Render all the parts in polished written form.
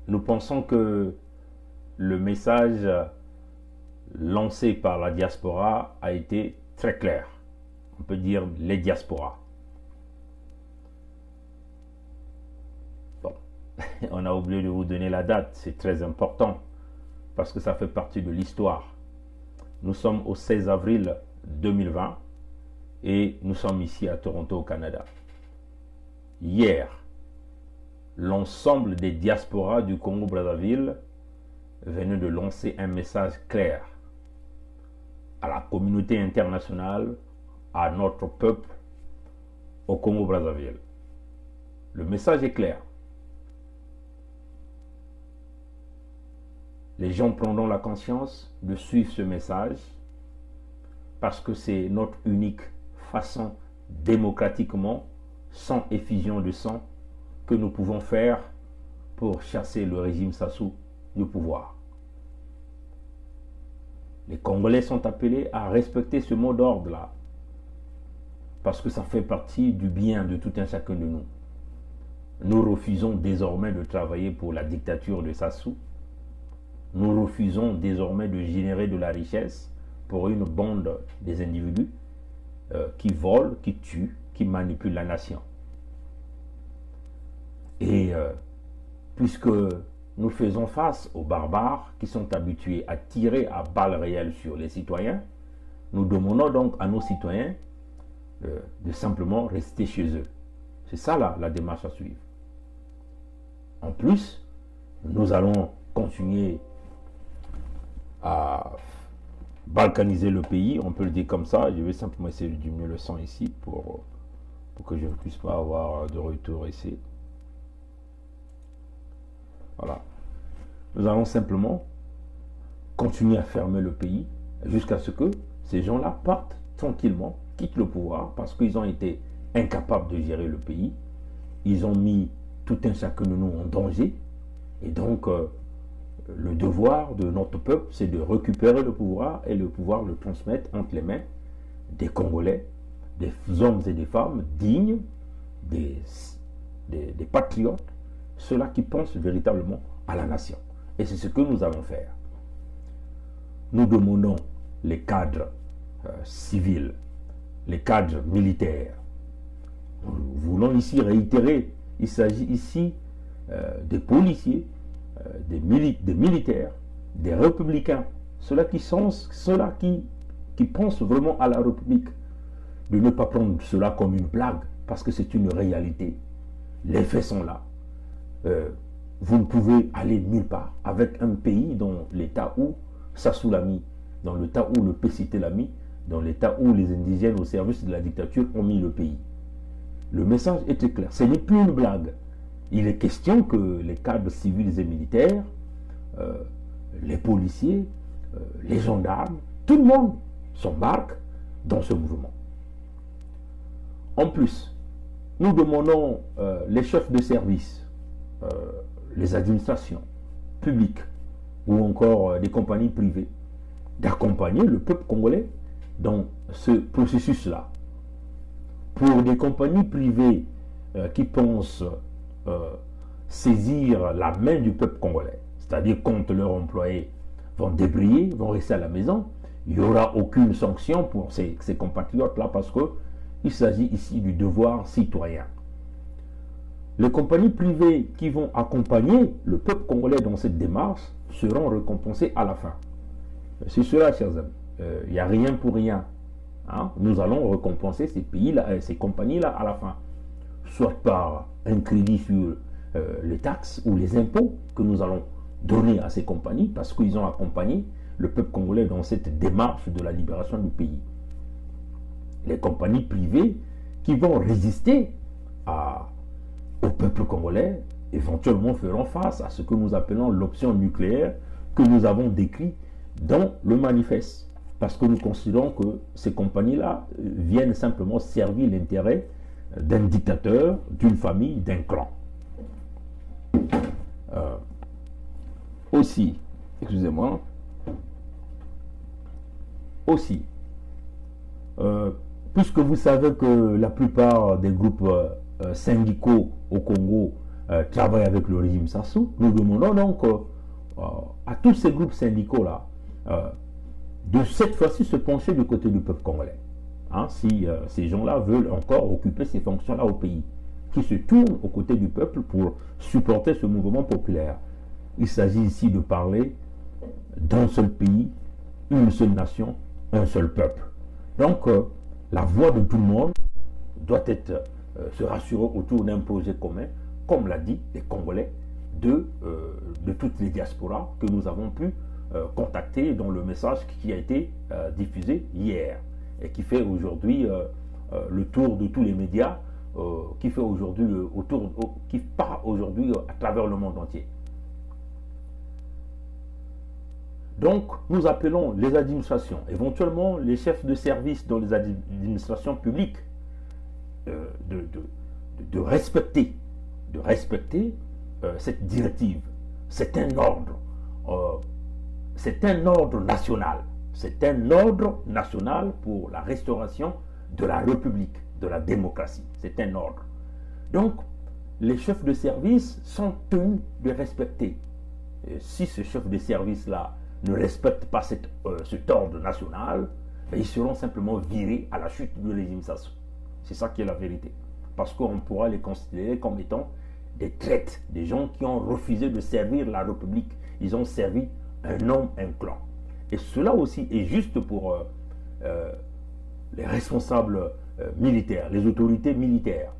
nous pensons que le message lancé par la diaspora a été très clair. On peut dire les diasporas. Bon, on a oublié de vous donner la date, c'est très important parce que ça fait partie de l'histoire. Nous sommes au 16 avril 2020 et nous sommes ici à Toronto, au Canada. Hier, l'ensemble des diasporas du Congo-Brazzaville venaient de lancer un message clair à la communauté internationale, à notre peuple au Congo-Brazzaville. Le message est clair. Les gens prendront la conscience de suivre ce message parce que c'est notre unique façon démocratiquement, sans effusion de sang, que nous pouvons faire pour chasser le régime Sassou du pouvoir. Les Congolais sont appelés à respecter ce mot d'ordre-là parce que ça fait partie du bien de tout un chacun de nous. Nous refusons désormais de travailler pour la dictature de Sassou. Nous refusons désormais de générer de la richesse pour une bande des individus qui volent, qui tuent, qui manipulent la nation. Et puisque nous faisons face aux barbares qui sont habitués à tirer à balles réelles sur les citoyens, nous demandons donc à nos citoyens de simplement rester chez eux. C'est ça la démarche à suivre. En plus, nous allons continuer à balkaniser le pays, on peut le dire comme ça. Je vais simplement essayer de diminuer le son ici pour que je ne puisse pas avoir de retour ici. Voilà. Nous allons simplement continuer à fermer le pays jusqu'à ce que ces gens-là partent tranquillement, quittent le pouvoir parce qu'ils ont été incapables de gérer le pays. Ils ont mis tout un chacun de nous en danger. Et donc, le devoir de notre peuple, c'est de récupérer le pouvoir et le pouvoir le transmettre entre les mains des Congolais, des hommes et des femmes dignes, des patriotes, ceux-là qui pensent véritablement à la nation. Et c'est ce que nous allons faire. Nous demandons les cadres civils, les cadres militaires. Nous voulons ici réitérer, il s'agit ici des policiers, des militaires, des républicains, ceux-là qui pensent vraiment à la République, de ne pas prendre cela comme une blague, parce que c'est une réalité. Les faits sont là. Vous ne pouvez aller nulle part avec un pays dans l'état où Sassou l'a mis, dans l'état où le PCT l'a mis, dans l'état où les indigènes au service de la dictature ont mis le pays. Le message était clair. Ce n'est plus une blague. Il est question que les cadres civils et militaires, les policiers, les gendarmes, tout le monde s'embarque dans ce mouvement. En plus, nous demandons les chefs de service, les administrations publiques ou encore des compagnies privées d'accompagner le peuple congolais dans ce processus-là. Pour des compagnies privées qui pensent saisir la main du peuple congolais, c'est-à-dire quand leurs employés vont débrayer, vont rester à la maison, il n'y aura aucune sanction pour ces compatriotes-là parce qu'il s'agit ici du devoir citoyen. Les compagnies privées qui vont accompagner le peuple congolais dans cette démarche seront récompensées à la fin. C'est cela, chers amis. Il n'y a rien pour rien. Hein? Nous allons récompenser ces pays-là, ces compagnies-là à la fin. Soit par un crédit sur les taxes ou les impôts que nous allons donner à ces compagnies parce qu'ils ont accompagné le peuple congolais dans cette démarche de la libération du pays. Les compagnies privées qui vont résister au peuple congolais éventuellement feront face à ce que nous appelons l'option nucléaire que nous avons décrit dans le manifeste. Parce que nous considérons que ces compagnies-là viennent simplement servir l'intérêt d'un dictateur, d'une famille, d'un clan. Aussi, puisque vous savez que la plupart des groupes syndicaux au Congo travaille avec le régime Sassou. Nous demandons donc à tous ces groupes syndicaux-là de cette fois-ci se pencher du côté du peuple congolais. Hein, si ces gens-là veulent encore occuper ces fonctions-là au pays, qui se tournent aux côtés du peuple pour supporter ce mouvement populaire. Il s'agit ici de parler d'un seul pays, une seule nation, un seul peuple. Donc, la voix de tout le monde doit être se rassurer autour d'un projet commun, comme l'a dit les Congolais de toutes les diasporas que nous avons pu contacter dans le message qui a été diffusé hier et qui fait aujourd'hui le tour de tous les médias, qui fait aujourd'hui qui part aujourd'hui à travers le monde entier. Donc, nous appelons les administrations, éventuellement les chefs de service dans les administrations publiques, de respecter cette directive. C'est un ordre. C'est un ordre national. C'est un ordre national pour la restauration de la République, de la démocratie. C'est un ordre. Donc, les chefs de service sont tenus de respecter. Et si ce chef de service-là ne respectent pas cet ordre national, ils seront simplement virés à la chute du régime Sassou. C'est ça qui est la vérité. Parce qu'on pourra les considérer comme étant des traîtres, des gens qui ont refusé de servir la République. Ils ont servi un homme, un clan. Et cela aussi est juste pour les responsables militaires, les autorités militaires,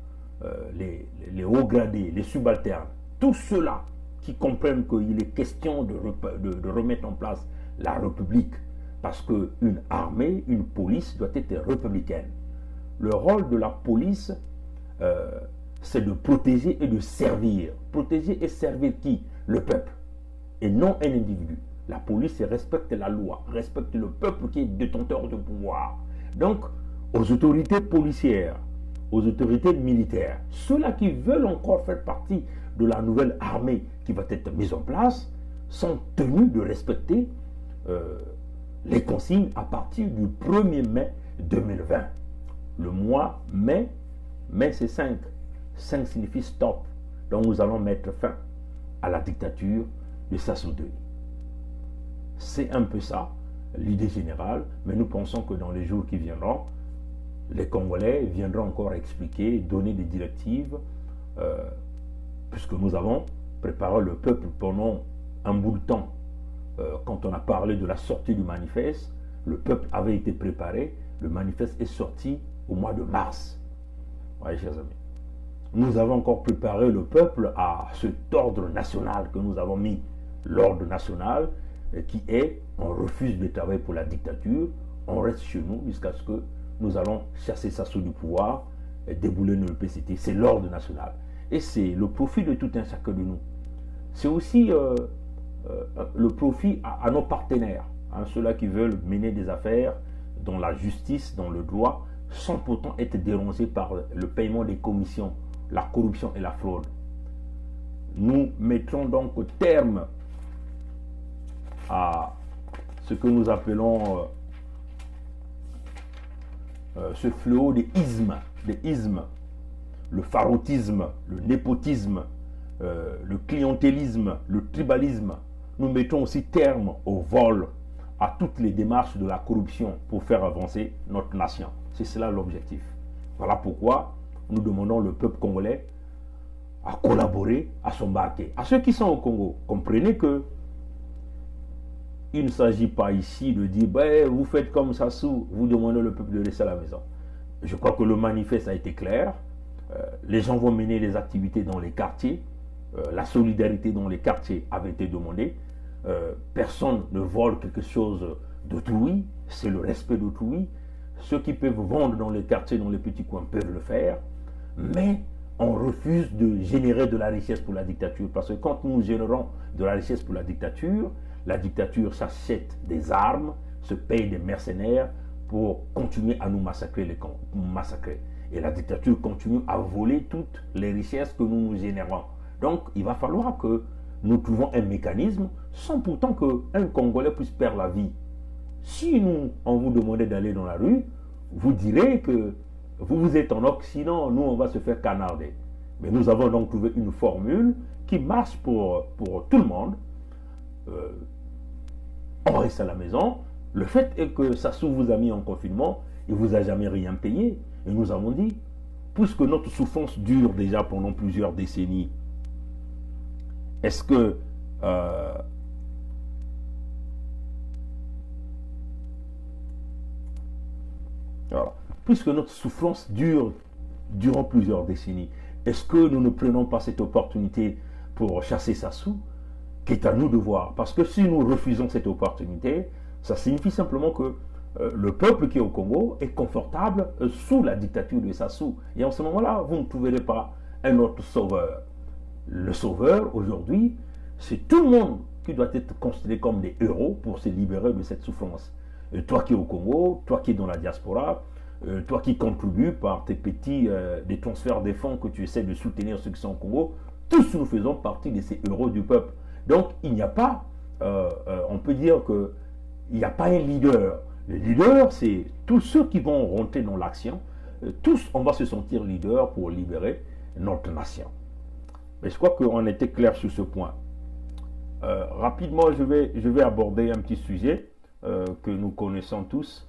les hauts gradés, les subalternes, tous ceux-là qui comprennent qu'il est question de remettre en place la République, parce qu'une armée, une police doit être républicaine. Le rôle de la police, c'est de protéger et de servir. Protéger et servir qui? Le peuple, et non un individu. La police respecte la loi, respecte le peuple qui est détenteur de pouvoir. Donc, aux autorités policières, aux autorités militaires, ceux-là qui veulent encore faire partie de la nouvelle armée qui va être mise en place, sont tenus de respecter les consignes à partir du 1er mai 2020. Le mois mai c'est 5. 5 signifie stop. Donc nous allons mettre fin à la dictature de Sassou Nguesso. C'est un peu ça, l'idée générale, mais nous pensons que dans les jours qui viendront, les Congolais viendront encore expliquer, donner des directives, puisque nous avons préparé le peuple pendant un bout de temps. Quand on a parlé de la sortie du manifeste, le peuple avait été préparé, le manifeste est sorti au mois de mars. Oui, chers amis. Nous avons encore préparé le peuple à cet ordre national que nous avons mis, l'ordre national, qui est, on refuse de travailler pour la dictature, on reste chez nous jusqu'à ce que nous allons chasser Sassou du pouvoir, et déboulonner le PCT. C'est l'ordre national. Et c'est le profit de tout un chacun de nous. C'est aussi le profit à nos partenaires, hein, ceux-là qui veulent mener des affaires dans la justice, dans le droit, sans pourtant être dérangés par le paiement des commissions, la corruption et la fraude. Nous mettrons donc terme à ce que nous appelons ce fléau des ismes, le faroutisme, le népotisme, le clientélisme, le tribalisme. Nous mettons aussi terme au vol, à toutes les démarches de la corruption pour faire avancer notre nation. C'est cela l'objectif. Voilà pourquoi nous demandons au peuple congolais à collaborer, à s'embarquer. À ceux qui sont au Congo, comprenez que il ne s'agit pas ici de dire vous faites comme Sassou, vous demandez au peuple de rester à la maison. Je crois que le manifeste a été clair. Les gens vont mener les activités dans les quartiers. La solidarité dans les quartiers avait été demandée. Personne ne vole quelque chose d'autrui, c'est le respect d'autrui. Ceux qui peuvent vendre dans les quartiers, dans les petits coins, peuvent le faire. Mais on refuse de générer de la richesse pour la dictature. Parce que quand nous générons de la richesse pour la dictature s'achète des armes, se paye des mercenaires pour continuer à nous massacrer, Et la dictature continue à voler toutes les richesses que nous générons. Donc, il va falloir que nous trouvons un mécanisme sans pourtant qu'un Congolais puisse perdre la vie. Si on vous demandait d'aller dans la rue, vous direz que vous êtes en Occident, nous on va se faire canarder. Mais nous avons donc trouvé une formule qui marche pour tout le monde. Euh, on reste à la maison. Le fait est que Sassou vous a mis en confinement, il ne vous a jamais rien payé. Et nous avons dit, puisque notre souffrance dure déjà pendant plusieurs décennies, est-ce que voilà, puisque notre souffrance dure durant plusieurs décennies, est-ce que nous ne prenons pas cette opportunité pour chasser Sassou, qui est à nous de voir? Parce que si nous refusons cette opportunité, ça signifie simplement que le peuple qui est au Congo est confortable sous la dictature de Sassou. Et en ce moment-là, vous ne trouverez pas un autre sauveur. Le sauveur, aujourd'hui, c'est tout le monde qui doit être considéré comme des héros pour se libérer de cette souffrance. Et toi qui es au Congo, toi qui es dans la diaspora, toi qui contribues par tes petits des transferts des fonds que tu essaies de soutenir ceux qui sont au Congo, tous nous faisons partie de ces héros du peuple. Donc il n'y a pas, on peut dire que il n'y a pas un leader. Le leader, c'est tous ceux qui vont rentrer dans l'action. Tous, on va se sentir leader pour libérer notre nation. Mais je crois qu'on était clair sur ce point. Rapidement, je vais aborder un petit sujet que nous connaissons tous.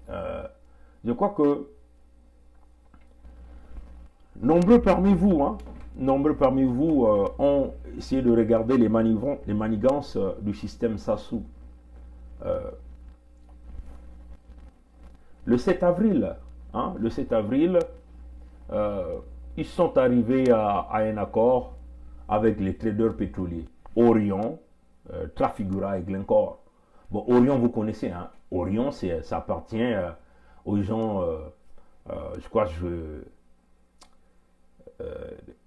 Je crois que nombreux parmi vous ont essayé de regarder les manigances du système Sassou. Le 7 avril, ils sont arrivés à un accord avec les traders pétroliers, Orion, Trafigura et Glencore. Bon, Orion, vous connaissez, hein? Orion, ça appartient aux gens,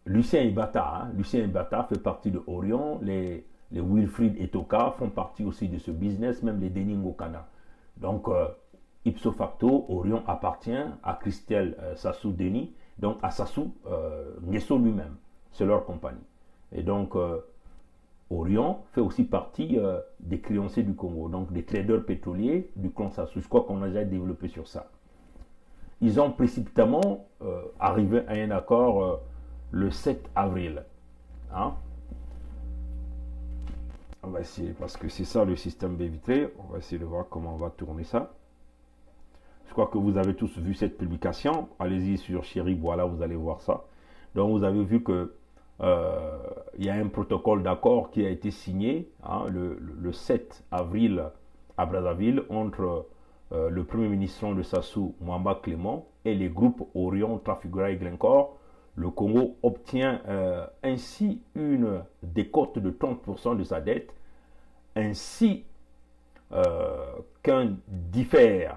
Lucien Ibata. Hein? Lucien Ibata fait partie de Orion, les Wilfried Etoka font partie aussi de ce business, même les Denis Ngokana. Donc, ipso facto, Orion appartient à Christelle Sassou Denis, donc à Sassou Nguesso lui-même. C'est leur compagnie. Et donc, Orion fait aussi partie des créanciers du Congo, donc des traders pétroliers du clan Sassou. Je crois qu'on a déjà développé sur ça. Ils ont précipitamment arrivé à un accord le 7 avril. Hein? On va essayer, parce que c'est ça le système Bévitré. On va essayer de voir comment on va tourner ça. Je crois que vous avez tous vu cette publication. Allez-y sur Chéri, voilà, vous allez voir ça. Donc vous avez vu que il y a un protocole d'accord qui a été signé le 7 avril à Brazzaville entre le premier ministre de Sassou, Mwamba Clément, et les groupes Orion, Trafigura et Glencore. Le Congo obtient ainsi une décote de 30% de sa dette, ainsi qu'un différé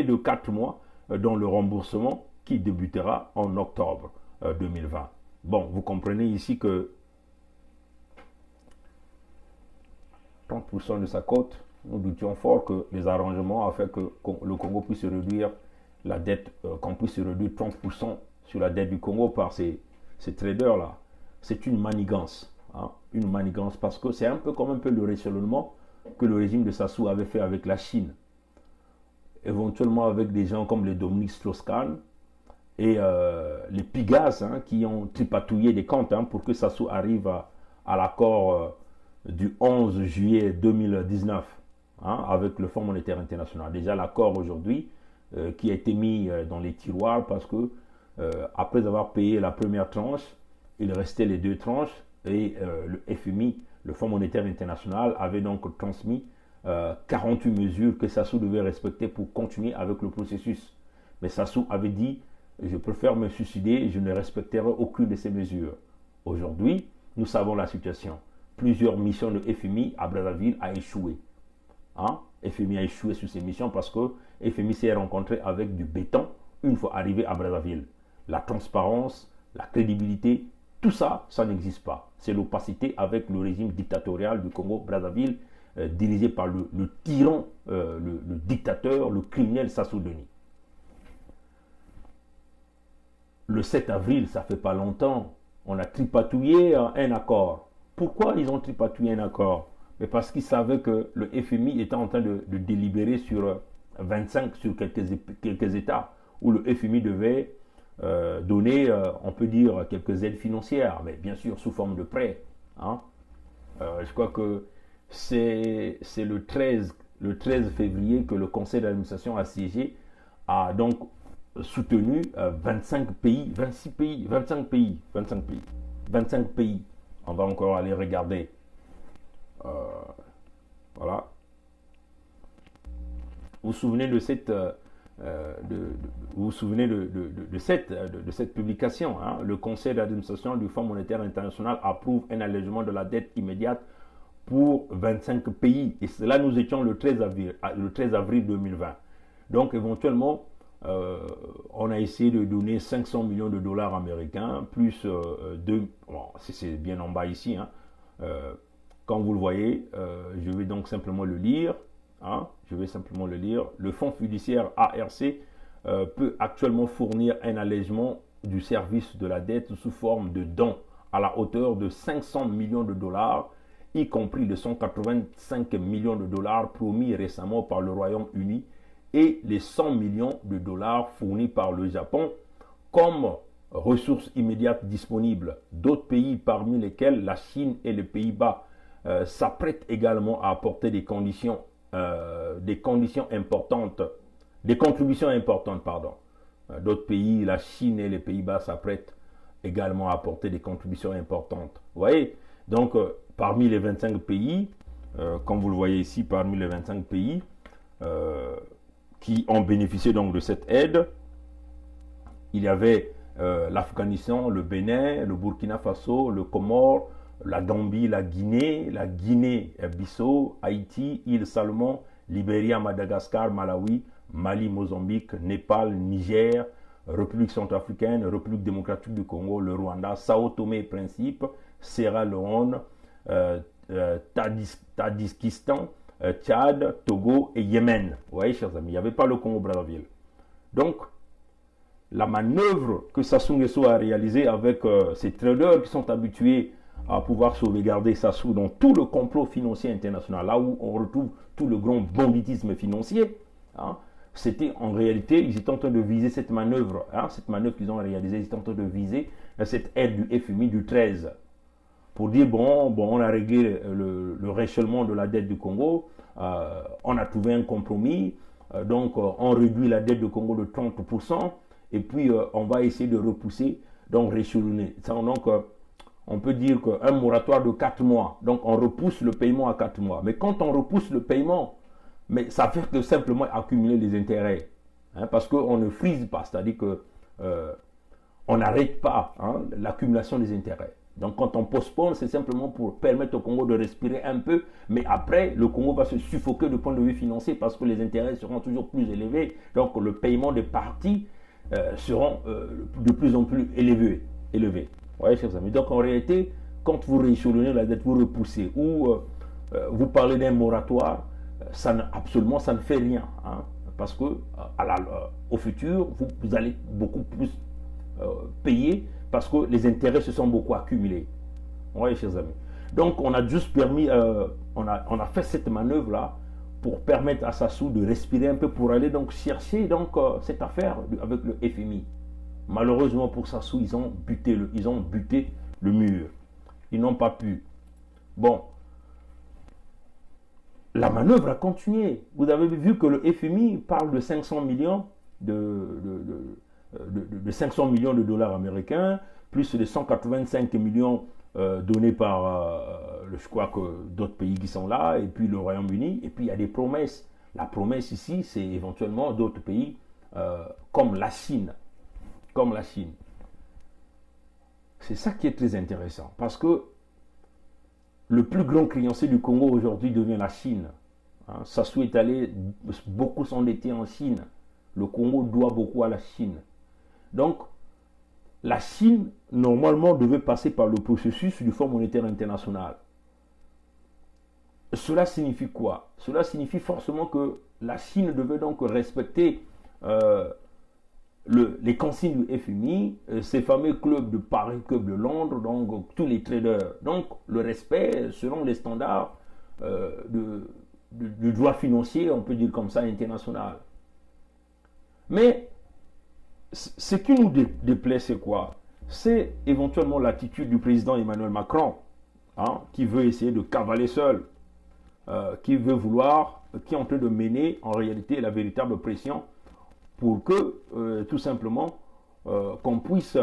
de 4 mois dans le remboursement qui débutera en octobre 2020. Bon, vous comprenez ici que 30% de sa cote, nous doutions fort que les arrangements ont fait que le Congo puisse réduire la dette, qu'on puisse réduire 30% sur la dette du Congo par ces traders-là. C'est une manigance. Hein, une manigance parce que c'est un peu comme le rééchelonnement que le régime de Sassou avait fait avec la Chine. Éventuellement avec des gens comme les Dominique Strauss-Kahn et les Pigas qui ont tripatouillé des comptes pour que Sassou arrive à l'accord du 11 juillet 2019 avec le Fonds monétaire international. Déjà l'accord aujourd'hui qui a été mis dans les tiroirs parce que après avoir payé la première tranche, il restait les 2 tranches et le FMI, le Fonds monétaire international, avait donc transmis 48 mesures que Sassou devait respecter pour continuer avec le processus. Mais Sassou avait dit « Je préfère me suicider, je ne respecterai aucune de ces mesures ». Aujourd'hui, nous savons la situation. Plusieurs missions de FMI à Brazzaville a échoué. FMI a échoué sur ces missions parce que FMI s'est rencontré avec du béton une fois arrivé à Brazzaville. La transparence, la crédibilité, tout ça, ça n'existe pas. C'est l'opacité avec le régime dictatorial du Congo-Brazzaville dirigé par le tyran, le dictateur, le criminel Sassou Denis. Le 7 avril, ça fait pas longtemps, on a tripatouillé un accord. Pourquoi ils ont tripatouillé un accord? Mais parce qu'ils savaient que le FMI était en train de délibérer sur 25, sur quelques États, où le FMI devait donner, on peut dire, quelques aides financières, mais bien sûr sous forme de prêts. Hein. Je crois que c'est le 13 février que le conseil d'administration assiégé a donc soutenu 25 pays, 26 pays, 25 pays, 25 pays, 25 pays. On va encore aller regarder. Voilà. Vous vous souvenez de cette, vous vous souvenez de cette publication, hein? Le conseil d'administration du Fonds monétaire international approuve un allègement de la dette immédiate pour 25 pays. Et cela, nous étions le 13 avril 2020. Donc, éventuellement, on a essayé de donner 500 millions de dollars américains, plus bon, c'est bien en bas ici, hein. Quand vous le voyez, je vais donc simplement le lire. Hein, je vais simplement le lire. Le fonds fiduciaire ARC peut actuellement fournir un allègement du service de la dette sous forme de dons à la hauteur de 500 millions de dollars, y compris les 185 millions de dollars promis récemment par le Royaume-Uni et les 100 millions de dollars fournis par le Japon comme ressources immédiates disponibles. D'autres pays, parmi lesquels la Chine et les Pays-Bas, s'apprêtent également à apporter des contributions importantes, pardon. D'autres pays, la Chine et les Pays-Bas s'apprêtent également à apporter des contributions importantes. Vous voyez? Donc, parmi les 25 pays, comme vous le voyez ici, parmi les 25 pays qui ont bénéficié donc de cette aide, il y avait l'Afghanistan, le Bénin, le Burkina Faso, le Comore, la Gambie, la Guinée-Bissau, Haïti, île Salomon, Libéria, Madagascar, Malawi, Mali, Mozambique, Népal, Niger, République centrafricaine, République démocratique du Congo, le Rwanda, Sao Tomé et Principe, Sierra Leone, Tadjikistan, Tchad, Togo et Yémen. Vous voyez, chers amis, il n'y avait pas le Congo-Brazzaville. Donc, la manœuvre que Sassou Nguesso a réalisée avec ces traders qui sont habitués à pouvoir sauvegarder Sassou dans tout le complot financier international, là où on retrouve tout le grand banditisme financier, hein, c'était en réalité, ils étaient en train de viser cette manœuvre, hein, cette manœuvre qu'ils ont réalisée, ils étaient en train de viser cette aide du FMI du 13, pour dire, bon on a réglé le réchellement de la dette du Congo, on a trouvé un compromis, donc on réduit la dette du Congo de 30%, et puis on va essayer de repousser, donc réchelonner. Donc, on peut dire qu'un moratoire de 4 mois, donc on repousse le paiement à 4 mois. Mais quand on repousse le paiement, mais ça fait que simplement accumuler les intérêts. Hein, parce qu'on ne frise pas, c'est-à-dire qu'on n'arrête pas, hein, l'accumulation des intérêts. Donc quand on postpone, c'est simplement pour permettre au Congo de respirer un peu, mais après, le Congo va se suffoquer du point de vue financier parce que les intérêts seront toujours plus élevés. Donc le paiement des parties seront de plus en plus élevés. Vous voyez, chers amis. Donc en réalité, quand vous rééchelonnez la dette, vous repoussez ou vous parlez d'un moratoire, absolument ça ne fait rien. Hein, parce que au futur, vous allez beaucoup plus payer parce que les intérêts se sont beaucoup accumulés. Vous voyez, chers amis. Donc on a juste permis, on a fait cette manœuvre-là pour permettre à Sassou de respirer un peu, pour aller donc chercher donc, cette affaire avec le FMI. Malheureusement pour Sassou, ils ont buté le mur. Ils n'ont pas pu. Bon, la manœuvre a continué. Vous avez vu que le FMI parle de 500 millions de 500 millions de dollars américains, plus les 185 millions donnés par, je crois que d'autres pays qui sont là, et puis le Royaume-Uni, et puis il y a des promesses. La promesse ici, c'est éventuellement d'autres pays comme la Chine. C'est ça qui est très intéressant, parce que le plus grand créancier du Congo aujourd'hui devient la Chine. Hein, Sassou est allé beaucoup s'endetter en Chine. Le Congo doit beaucoup à la Chine. Donc, la Chine, normalement, devait passer par le processus du Fonds monétaire international. Cela signifie quoi? Cela signifie forcément que la Chine devait donc respecter les consignes du FMI, ces fameux clubs de Paris, clubs de Londres, donc tous les traders. Donc le respect selon les standards du droit financier, on peut dire comme ça, international. Mais ce qui nous déplaît, c'est quoi? C'est éventuellement l'attitude du président Emmanuel Macron, hein, qui veut essayer de cavaler seul, qui est en train de mener en réalité la véritable pression pour que, tout simplement, qu'on puisse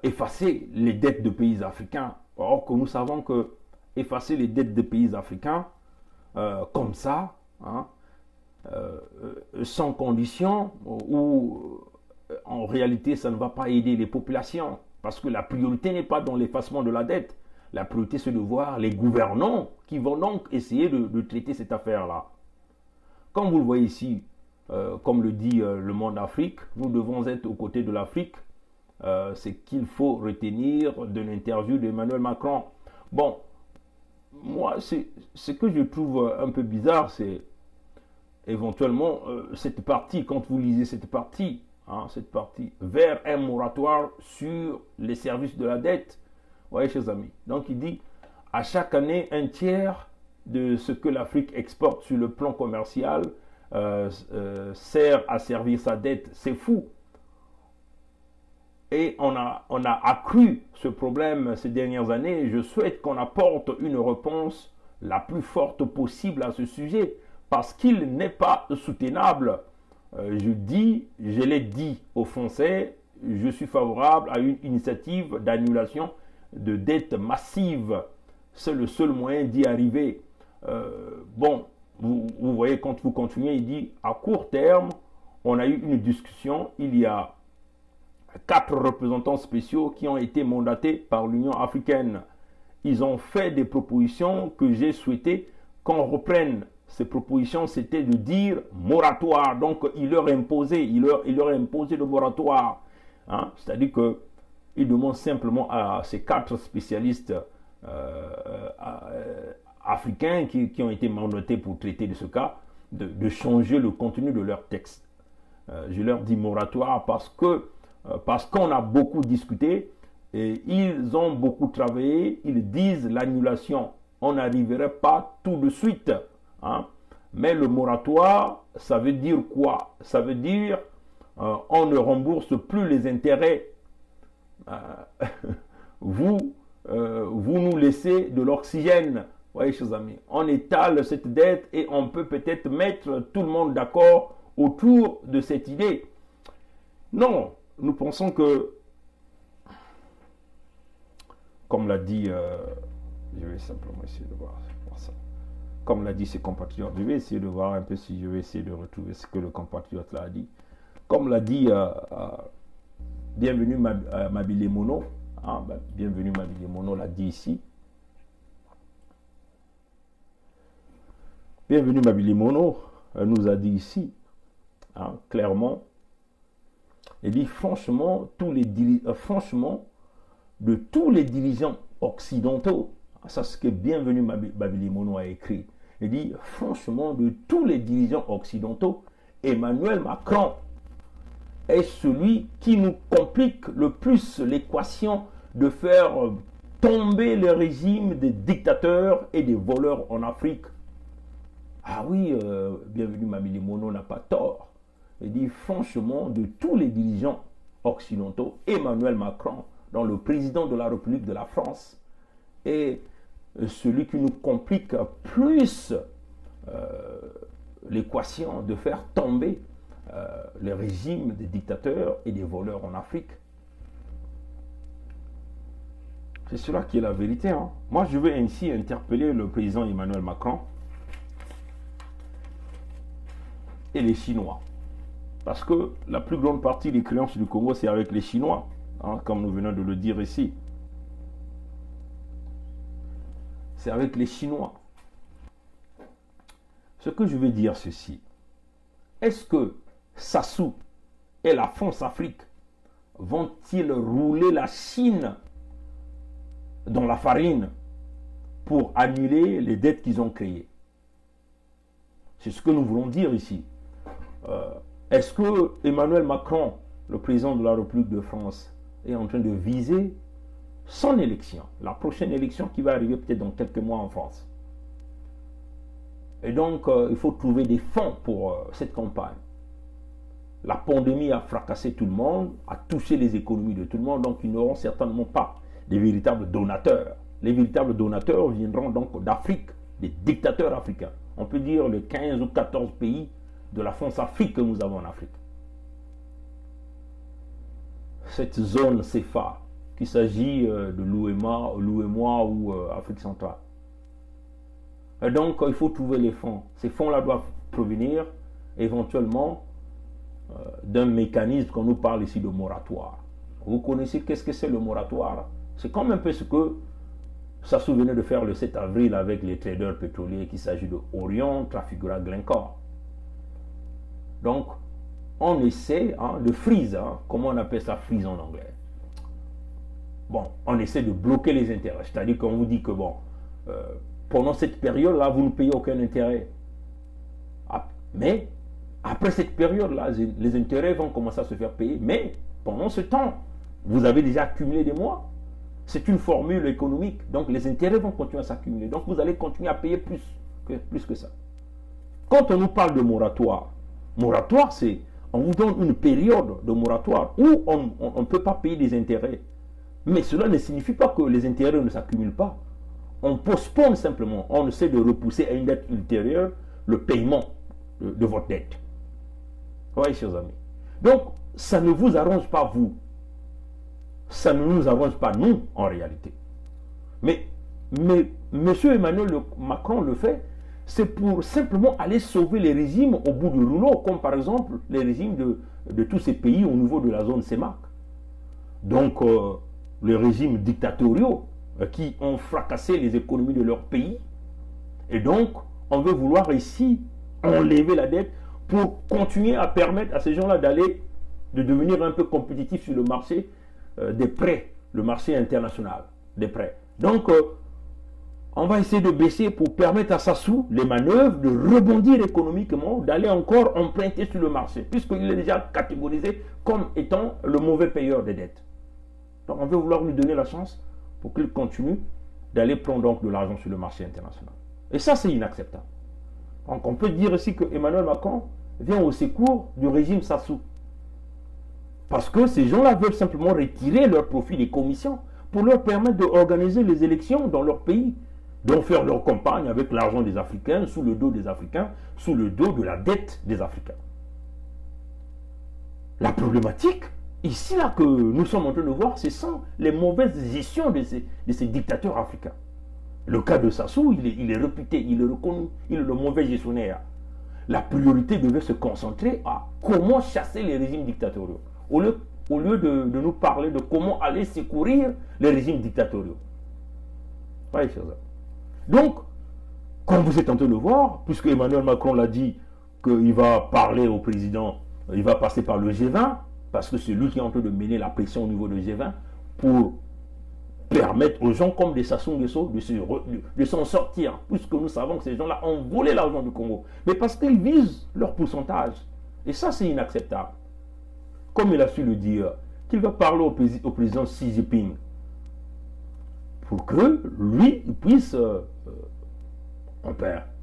effacer les dettes de pays africains. Or que nous savons que effacer les dettes des pays africains, comme ça, hein, sans condition, ou en réalité ça ne va pas aider les populations, parce que la priorité n'est pas dans l'effacement de la dette. La priorité, c'est de voir les gouvernants qui vont donc essayer de traiter cette affaire-là. Comme vous le voyez ici, comme le dit le Monde Afrique, nous devons être aux côtés de l'Afrique. C'est qu'il faut retenir de l'interview d'Emmanuel Macron. Bon, moi, ce que je trouve un peu bizarre, c'est éventuellement cette partie, quand vous lisez cette partie, vers un moratoire sur les services de la dette. Vous voyez, chers amis. Donc, il dit, à chaque année, un tiers de ce que l'Afrique exporte sur le plan commercial sert à servir sa dette. C'est fou. Et on a accru ce problème ces dernières années. Je souhaite qu'on apporte une réponse la plus forte possible à ce sujet, parce qu'il n'est pas soutenable. Je l'ai dit aux Français, je suis favorable à une initiative d'annulation de dettes massives. C'est le seul moyen d'y arriver. Bon, vous voyez, quand vous continuez, il dit, à court terme, on a eu une discussion, il y a 4 représentants spéciaux qui ont été mandatés par l'Union africaine. Ils ont fait des propositions que j'ai souhaité qu'on reprenne. Ces propositions, c'était de dire moratoire. Donc, il leur imposait le moratoire. Hein? C'est-à-dire qu'il demande simplement à ces 4 spécialistes africains qui ont été mandatés pour traiter de ce cas, de changer le contenu de leur texte. Je leur dis moratoire parce qu'on a beaucoup discuté et ils ont beaucoup travaillé. Ils disent l'annulation. On n'arriverait pas tout de suite. Hein? Mais le moratoire, ça veut dire quoi? Ça veut dire on ne rembourse plus les intérêts. Vous nous laissez de l'oxygène. Vous voyez, chers amis, on étale cette dette et on peut peut-être mettre tout le monde d'accord autour de cette idée. Non, nous pensons que, comme l'a dit, je vais simplement essayer de voir ça. Comme l'a dit ses compatriotes, je vais essayer de voir un peu si je vais essayer de retrouver ce que le compatriote là a dit. Comme l'a dit, bienvenue Mabile Mono, bienvenue Mabile Mono l'a dit ici. Bienvenue Mabile Mono nous a dit ici, clairement. Il dit franchement, de tous les dirigeants occidentaux, ça c'est ce que bienvenue Mabile Mono a écrit. Il dit franchement, de tous les dirigeants occidentaux, Emmanuel Macron est celui qui nous complique le plus l'équation de faire tomber le régime des dictateurs et des voleurs en Afrique. Ah oui, bienvenue Mabile Mono n'a pas tort. Il dit franchement, de tous les dirigeants occidentaux, Emmanuel Macron, dont le président de la République de la France, est celui qui nous complique plus l'équation de faire tomber le régime des dictateurs et des voleurs en Afrique. C'est cela qui est la vérité. Hein. Moi, je vais ainsi interpeller le président Emmanuel Macron et les Chinois. Parce que la plus grande partie des créances du Congo, c'est avec les Chinois, comme nous venons de le dire ici. C'est avec les Chinois. Ce que je veux dire ceci, est-ce que Sassou et la France-Afrique vont-ils rouler la Chine dans la farine pour annuler les dettes qu'ils ont créées? C'est ce que nous voulons dire ici. Est-ce que Emmanuel Macron, le président de la République de France, est en train de viser son élection, la prochaine élection qui va arriver peut-être dans quelques mois en France? Et donc, il faut trouver des fonds pour cette campagne. la pandémie a fracassé tout le monde, a touché les économies de tout le monde, donc ils n'auront certainement pas des véritables donateurs. Les véritables donateurs viendront donc d'Afrique, des dictateurs africains. On peut dire les 15 ou 14 pays de la France-Afrique que nous avons en Afrique. Cette zone CFA, qu'il s'agit de l'UEMOA ou Afrique centrale. Et donc, il faut trouver les fonds. Ces fonds-là doivent provenir éventuellement d'un mécanisme qu'on nous parle ici de moratoire. Vous connaissez qu'est-ce que c'est le moratoire? C'est comme un peu ce que ça souvenait de faire le 7 avril avec les traders pétroliers, qu'il s'agit de Orion, Trafigura, Glencore. Donc, on essaie de freeze, comment on appelle ça, freeze en anglais? Bon, on essaie de bloquer les intérêts, c'est-à-dire qu'on vous dit que bon, pendant cette période-là, vous ne payez aucun intérêt. Mais après cette période-là, les intérêts vont commencer à se faire payer, mais pendant ce temps, vous avez déjà accumulé des mois. C'est une formule économique, donc les intérêts vont continuer à s'accumuler. Donc vous allez continuer à payer plus que ça. Quand on nous parle de moratoire, c'est on vous donne une période de moratoire où on ne peut pas payer des intérêts. Mais cela ne signifie pas que les intérêts ne s'accumulent pas. On postpone simplement, on essaie de repousser à une dette ultérieure le paiement de votre dette. Oui, chers amis. Donc, ça ne vous arrange pas vous. Ça ne nous arrange pas nous, en réalité. Mais M. Emmanuel Macron le fait, c'est pour simplement aller sauver les régimes au bout du rouleau, comme par exemple les régimes de tous ces pays au niveau de la zone CEMAC. Donc, les régimes dictatoriaux qui ont fracassé les économies de leur pays. Et donc, on veut vouloir ici enlever la dette pour continuer à permettre à ces gens-là de devenir un peu compétitifs sur le marché des prêts, le marché international des prêts. Donc, on va essayer de baisser pour permettre à Sassou les manœuvres de rebondir économiquement, d'aller encore emprunter sur le marché, puisqu'il est déjà catégorisé comme étant le mauvais payeur des dettes. Donc, on veut vouloir lui donner la chance pour qu'il continue d'aller prendre donc de l'argent sur le marché international. Et ça, c'est inacceptable. Donc, on peut dire aussi que Emmanuel Macron vient au secours du régime Sassou. Parce que ces gens-là veulent simplement retirer leur profit des commissions pour leur permettre d'organiser les élections dans leur pays, donc faire leur campagne avec l'argent des Africains, sous le dos des Africains, sous le dos de la dette des Africains. La problématique, ici là que nous sommes en train de voir, ce sont les mauvaises gestions de ces dictateurs africains. Le cas de Sassou, il est réputé, il est reconnu, il est le mauvais gestionnaire. La priorité devait se concentrer à comment chasser les régimes dictatoriaux, au lieu de nous parler de comment aller secourir les régimes dictatoriaux. Oui, chers amis. Donc, comme vous êtes en train de voir, puisque Emmanuel Macron l'a dit qu'il va parler au président, il va passer par le G20, parce que c'est lui qui est en train de mener la pression au niveau du G20 pour permettre aux gens comme des Sassou Nguesso de s'en sortir, puisque nous savons que ces gens-là ont volé l'argent du Congo, mais parce qu'ils visent leur pourcentage. Et ça, c'est inacceptable. Comme il a su le dire, qu'il va parler au président Xi Jinping pour que lui il puisse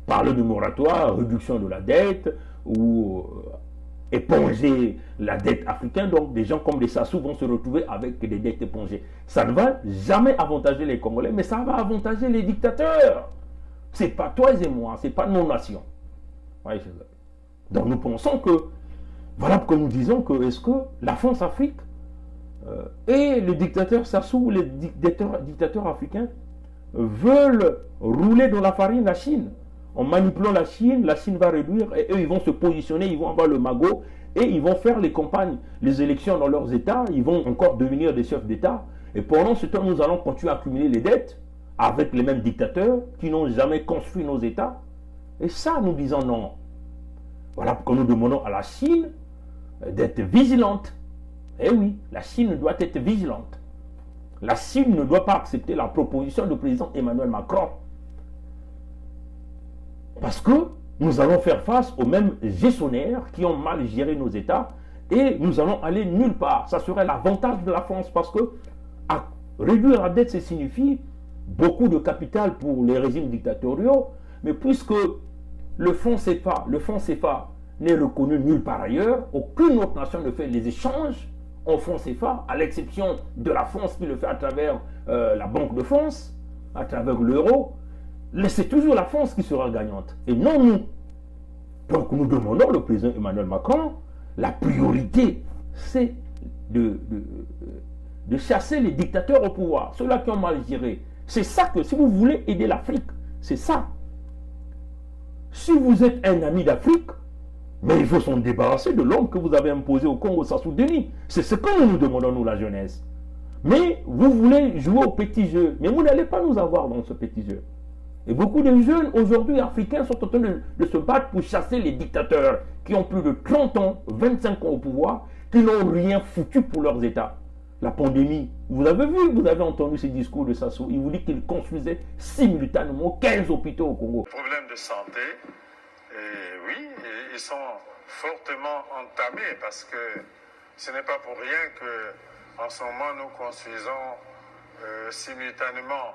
parler de moratoire, réduction de la dette ou éponger la dette africaine. Donc des gens comme des Sassou vont se retrouver avec des dettes épongées. Ça ne va jamais avantager les Congolais, mais ça va avantager les dictateurs. C'est pas toi et moi, c'est pas nos nations. Ouais, donc nous pensons que, voilà pourquoi nous disons que est-ce que la France-Afrique et les dictateurs Sassou, les dictateurs africains veulent rouler dans la farine la Chine. En manipulant la Chine va réduire et eux ils vont se positionner, ils vont avoir le magot et ils vont faire les campagnes, les élections dans leurs États, ils vont encore devenir des chefs d'État. Et pendant ce temps, nous allons continuer à accumuler les dettes avec les mêmes dictateurs qui n'ont jamais construit nos États. Et ça, nous disons non. Voilà pourquoi nous demandons à la Chine d'être vigilante. Eh oui, la Chine doit être vigilante. La Chine ne doit pas accepter la proposition du président Emmanuel Macron. Parce que nous allons faire face aux mêmes gestionnaires qui ont mal géré nos États et nous allons aller nulle part. Ça serait l'avantage de la France parce que réduire la dette, ça signifie beaucoup de capital pour les régimes dictatoriaux, mais puisque le fonds CFA n'est reconnu nulle part ailleurs. Aucune autre nation ne fait les échanges en francs CFA, à l'exception de la France qui le fait à travers la Banque de France, à travers l'euro. C'est toujours la France qui sera gagnante, et non nous. Donc nous demandons au président Emmanuel Macron, la priorité, c'est de chasser les dictateurs au pouvoir, ceux-là qui ont mal géré. C'est ça que, si vous voulez aider l'Afrique, c'est ça. Si vous êtes un ami d'Afrique, mais il faut s'en débarrasser de l'homme que vous avez imposé au Congo Sassou Denis. C'est ce que nous demandons, nous, la jeunesse. Mais vous voulez jouer au petit jeu, mais vous n'allez pas nous avoir dans ce petit jeu. Et beaucoup de jeunes aujourd'hui africains sont en train de se battre pour chasser les dictateurs qui ont plus de 30 ans, 25 ans au pouvoir, qui n'ont rien foutu pour leurs États. La pandémie, vous avez vu, vous avez entendu ces discours de Sassou, il vous dit qu'il construisait simultanément 15 hôpitaux au Congo. Problème de santé, et oui, ils sont fortement entamés parce que ce n'est pas pour rien que en ce moment nous construisons simultanément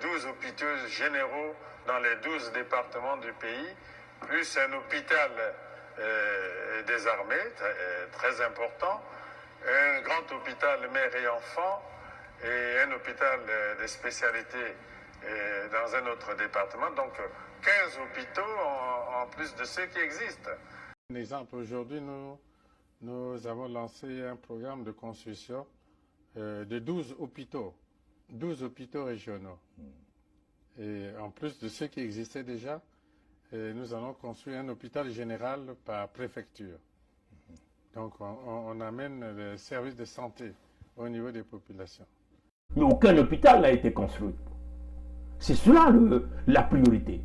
12 hôpitaux généraux dans les 12 départements du pays, plus un hôpital des armées très important, un grand hôpital mère et enfants et un hôpital de spécialité dans un autre département. Donc 15 hôpitaux en plus de ceux qui existent. Un exemple, aujourd'hui, nous avons lancé un programme de construction de 12 hôpitaux régionaux. Et en plus de ceux qui existaient déjà, nous allons construire un hôpital général par préfecture. Donc on amène le service de santé au niveau des populations. Mais aucun hôpital n'a été construit. C'est cela la priorité.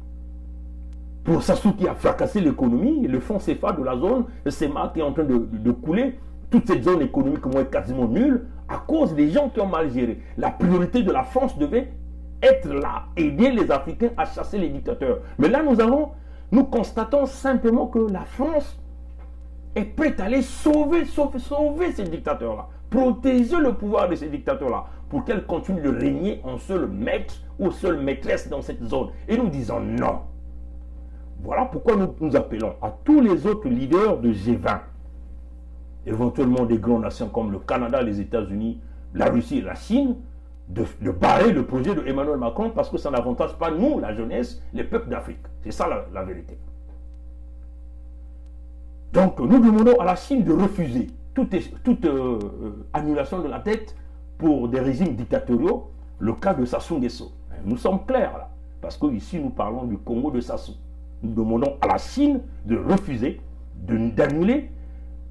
Pour Sassou qui a fracassé l'économie, le fonds CFA de la zone, le CEMA qui est en train de couler, toute cette zone économique est quasiment nulle à cause des gens qui ont mal géré. La priorité de la France devait être là, aider les Africains à chasser les dictateurs. Mais là, nous constatons simplement que la France est prête à aller sauver ces dictateurs-là, protéger le pouvoir de ces dictateurs-là, pour qu'elle continue de régner en seul maître ou seule maîtresse dans cette zone. Et nous disons non. Voilà pourquoi nous appelons à tous les autres leaders de G20, éventuellement des grandes nations comme le Canada, les États-Unis, la Russie et la Chine, de barrer le projet de Emmanuel Macron parce que ça n'avantage pas nous, la jeunesse, les peuples d'Afrique. C'est ça la vérité. Donc nous demandons à la Chine de refuser toute annulation de la dette pour des régimes dictatoriaux, le cas de Sassou Nguesso. Nous sommes clairs là, parce qu'ici nous parlons du Congo de Sassou. Nous demandons à la Chine de refuser, d'annuler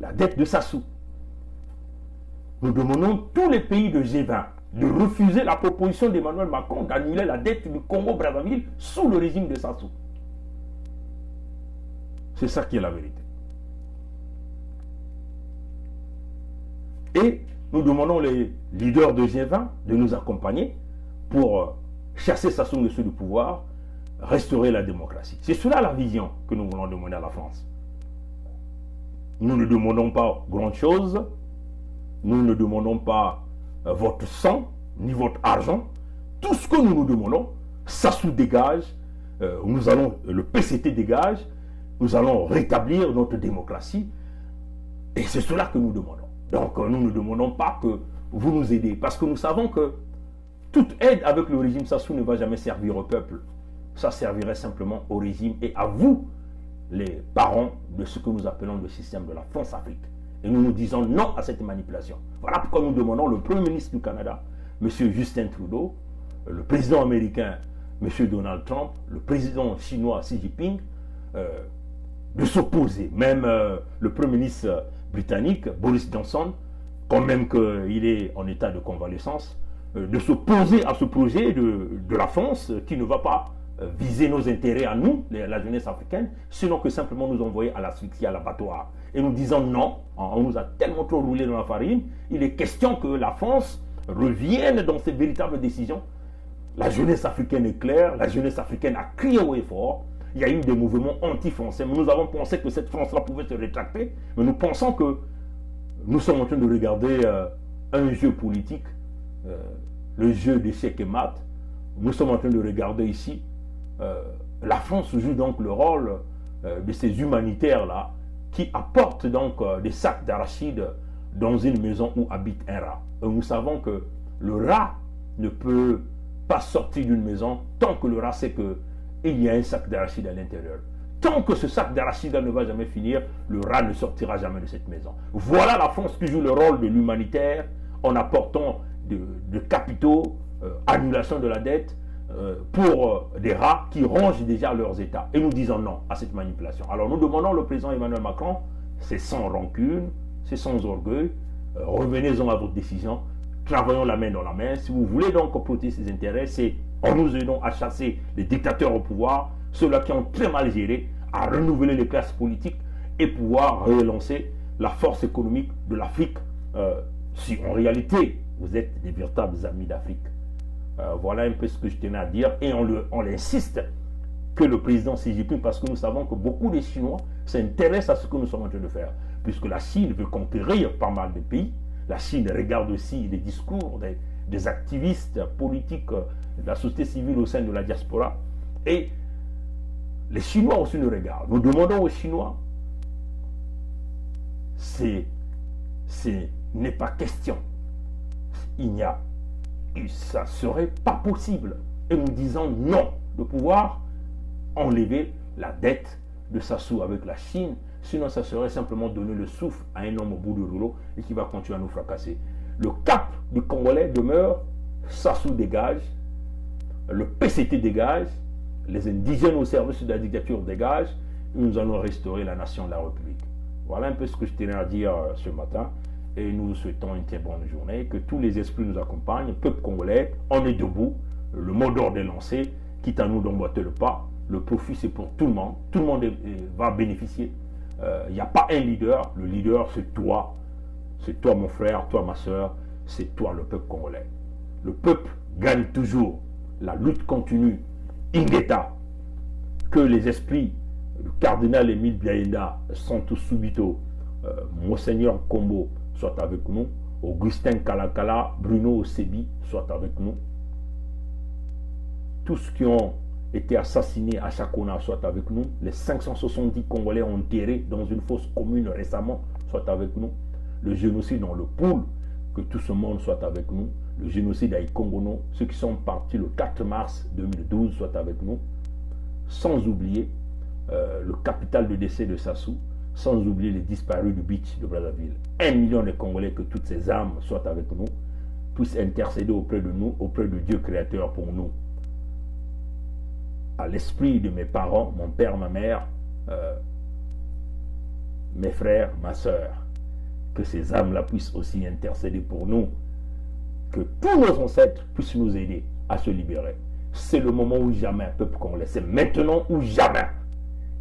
la dette de Sassou. Nous demandons tous les pays de G20 de refuser la proposition d'Emmanuel Macron d'annuler la dette du Congo-Brazzaville sous le régime de Sassou. C'est ça qui est la vérité. Et nous demandons les leaders de G20 de nous accompagner pour chasser Sassou Nguesso du pouvoir, restaurer la démocratie. C'est cela la vision que nous voulons demander à la France. Nous ne demandons pas grand chose, nous ne demandons pas votre sang, ni votre argent. Tout ce que nous demandons, Sassou dégage, le PCT dégage, nous allons rétablir notre démocratie. Et c'est cela que nous demandons. Donc nous ne demandons pas que vous nous aidez, parce que nous savons que toute aide avec le régime Sassou ne va jamais servir au peuple. Ça servirait simplement au régime et à vous, les parents de ce que nous appelons le système de la France-Afrique. Et nous nous disons non à cette manipulation. Voilà pourquoi nous demandons le Premier ministre du Canada, M. Justin Trudeau, le président américain, M. Donald Trump, le président chinois Xi Jinping, de s'opposer. Même le Premier ministre britannique, Boris Johnson, quand même qu'il est en état de convalescence, de s'opposer à ce projet de la France qui ne va pas viser nos intérêts à nous, la jeunesse africaine, sinon que simplement nous envoyer à l'asphyxie, à l'abattoir. Et nous disons non, on nous a tellement trop roulé dans la farine, il est question que la France revienne dans ses véritables décisions. La jeunesse africaine est claire, la jeunesse africaine a crié haut et fort, il y a eu des mouvements anti-français, mais nous avons pensé que cette France-là pouvait se rétracter, mais nous pensons que nous sommes en train de regarder un jeu politique, le jeu d'échecs et maths. Nous sommes en train de regarder ici, la France joue donc le rôle de ces humanitaires-là qui apportent donc des sacs d'arachides dans une maison où habite un rat. Et nous savons que le rat ne peut pas sortir d'une maison tant que le rat sait qu'il y a un sac d'arachides à l'intérieur. Tant que ce sac d'arachides ne va jamais finir, le rat ne sortira jamais de cette maison. Voilà la France qui joue le rôle de l'humanitaire en apportant de capitaux, annulation de la dette, pour des rats qui rongent déjà leurs États. Et nous disons non à cette manipulation. Alors nous demandons au président Emmanuel Macron, c'est sans rancune, c'est sans orgueil, revenez-en à votre décision, travaillons la main dans la main. Si vous voulez donc protéger ses intérêts, c'est en nous aidant à chasser les dictateurs au pouvoir, ceux-là qui ont très mal géré, à renouveler les classes politiques et pouvoir relancer la force économique de l'Afrique. Si en réalité vous êtes des véritables amis d'Afrique. Voilà un peu ce que je tenais à dire. Et on insiste que le président Xi Jinping, parce que nous savons que beaucoup de Chinois s'intéressent à ce que nous sommes en train de faire. Puisque la Chine veut conquérir pas mal de pays. La Chine regarde aussi les discours des activistes politiques de la société civile au sein de la diaspora. Et les Chinois aussi nous regardent. Nous demandons aux Chinois, ce n'est pas question. Ça ne serait pas possible. Et nous disons non de pouvoir enlever la dette de Sassou avec la Chine. Sinon, ça serait simplement donner le souffle à un homme au bout du rouleau et qui va continuer à nous fracasser. Le cap du Congolais demeure, Sassou dégage, le PCT dégage, les indigènes au service de la dictature dégagent, et nous allons restaurer la nation de la République. Voilà un peu ce que je tenais à dire ce matin. Et nous vous souhaitons une très bonne journée, que tous les esprits nous accompagnent, peuple congolais, on est debout, le mot d'ordre est lancé, quitte à nous d'emboîter le pas, le profit c'est pour tout le monde va bénéficier. Il n'y a pas un leader, le leader c'est toi mon frère, toi ma soeur, c'est toi le peuple congolais. Le peuple gagne toujours, la lutte continue, Ingeta, que les esprits, le cardinal Émile Biaïda, Santos Subito, Monseigneur Kombo, soit avec nous, Augustin Kalakala, Bruno Osebi, soit avec nous. Tous ceux qui ont été assassinés à Chakona, soit avec nous. Les 570 Congolais enterrés dans une fosse commune récemment, soit avec nous. Le génocide dans le Poul, que tout ce monde soit avec nous. Le génocide à Ikongono, ceux qui sont partis le 4 mars 2012, soit avec nous. Sans oublier le capital de décès de Sassou, sans oublier les disparus du beach de Brazzaville. 1 million de Congolais, que toutes ces âmes soient avec nous, puissent intercéder auprès de nous, auprès de Dieu créateur pour nous. À l'esprit de mes parents, mon père, ma mère, mes frères, ma soeur, que ces âmes-là puissent aussi intercéder pour nous, que tous nos ancêtres puissent nous aider à se libérer. C'est le moment où jamais, peuple congolais, c'est maintenant ou jamais.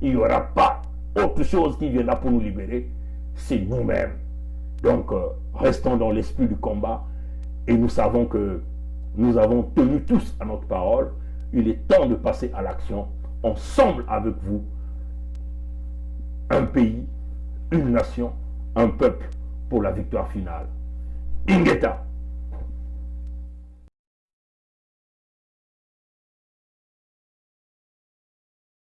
Il n'y aura pas autre chose qui viendra pour nous libérer, c'est nous-mêmes. Donc, restons dans l'esprit du combat et nous savons que nous avons tenu tous à notre parole. Il est temps de passer à l'action, ensemble avec vous, un pays, une nation, un peuple pour la victoire finale. Ingeta!